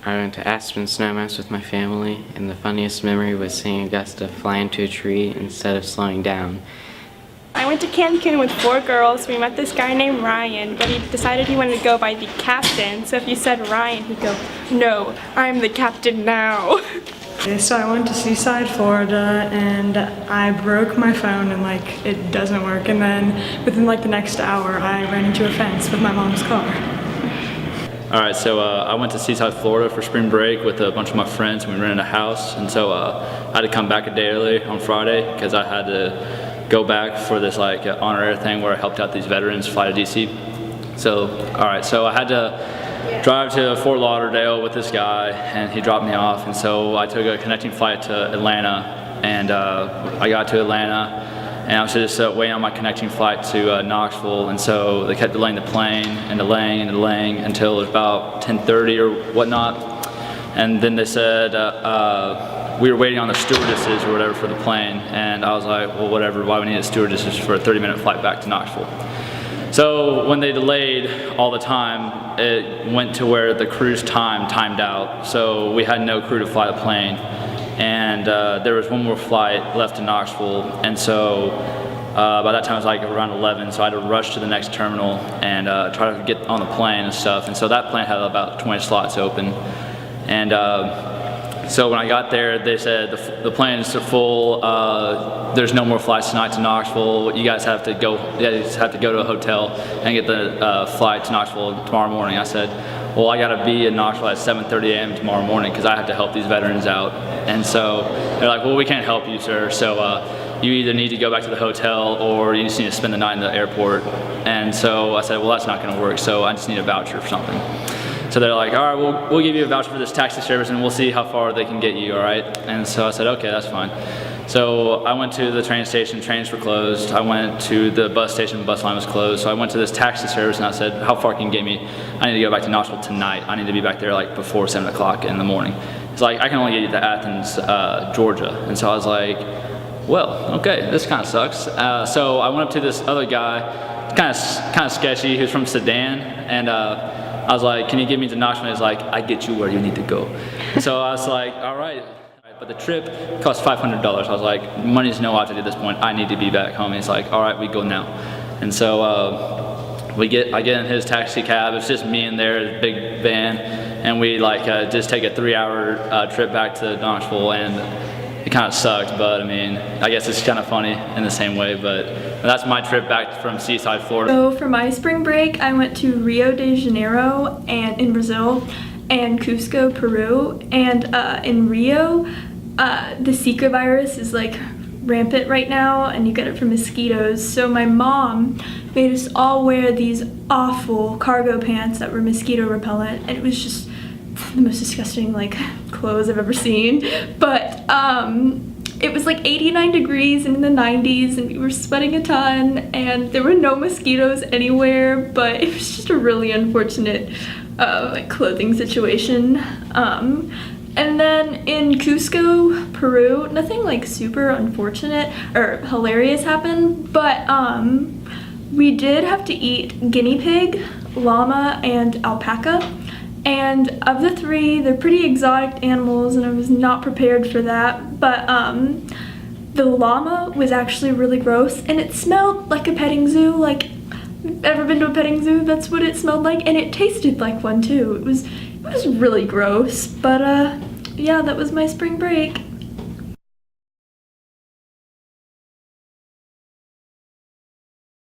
I went to Aspen Snowmass with my family, and the funniest memory was seeing Augusta fly into a tree instead of slowing down. I went to Cancun with 4 girls. We met this guy named Ryan, but he decided he wanted to go by the captain. So if you said Ryan, he'd go, "No, I'm the captain now." So I went to Seaside, Florida, and I broke my phone and it doesn't work. And then within the next hour, I ran into a fence with my mom's car. Alright, so I went to Seaside, Florida for spring break with a bunch of my friends, and we rented a house. And so I had to come back a day early on Friday because I had to go back for this honorary thing where I helped out these veterans fly to DC. So, alright, so I had to drive to Fort Lauderdale with this guy, and he dropped me off. And so I took a connecting flight to Atlanta, and I got to Atlanta, and I was just waiting on my connecting flight to Knoxville. And so they kept delaying the plane and delaying until it was about 10:30 or whatnot. And then they said we were waiting on the stewardesses or whatever for the plane, and I was like, well, whatever, why we need stewardesses for a 30-minute flight back to Knoxville? So when they delayed all the time, it went to where the crew's timed out. So we had no crew to fly the plane, and there was one more flight left to Knoxville. And so by that time it was around 11, so I had to rush to the next terminal and try to get on the plane and stuff. And so that plane had about 20 slots open. And so when I got there, they said the plane is full. There's no more flights tonight to Knoxville. You guys have to go. You guys have to go to a hotel and get the flight to Knoxville tomorrow morning. I said, well, I got to be in Knoxville at 7:30 a.m. tomorrow morning because I have to help these veterans out. And so they're like, well, we can't help you, sir. So you either need to go back to the hotel or you just need to spend the night in the airport. And so I said, well, that's not going to work. So I just need a voucher for something. So they're like, all right, we'll give you a voucher for this taxi service and we'll see how far they can get you, all right? And so I said, okay, that's fine. So I went to the train station, trains were closed. I went to the bus station, the bus line was closed. So I went to this taxi service and I said, how far can you get me? I need to go back to Knoxville tonight. I need to be back there before 7 o'clock in the morning. It's like, I can only get you to Athens, Georgia. And so I was like, well, okay, this kind of sucks. So I went up to this other guy, kind of sketchy, who's from Sedan, and I was like, can you get me to Knoxville? He's like, I get you where you need to go. So I was like, all right. But the trip cost $500. I was like, money's no object at this point. I need to be back home. He's like, all right, we go now. And so I get in his taxi cab. It's just me in there, a big van, and we just take a 3-hour trip back to Knoxville, and it kind of sucked, but I mean, I guess it's kind of funny in the same way, but that's my trip back from Seaside, Florida. So for my spring break, I went to Rio de Janeiro and in Brazil and Cusco, Peru. And in Rio, the Zika virus is rampant right now, and you get it from mosquitoes. So my mom made us all wear these awful cargo pants that were mosquito repellent, and it was just the most disgusting clothes I've ever seen. But it was 89 degrees and in the 90s, and we were sweating a ton, and there were no mosquitoes anywhere, but it was just a really unfortunate clothing situation. And then in Cusco, Peru, nothing super unfortunate or hilarious happened, but we did have to eat guinea pig, llama, and alpaca. And of the 3, they're pretty exotic animals, and I was not prepared for that. But the llama was actually really gross, and it smelled like a petting zoo. Ever been to a petting zoo? That's what it smelled like, and it tasted like one too. It was really gross. But yeah, that was my spring break.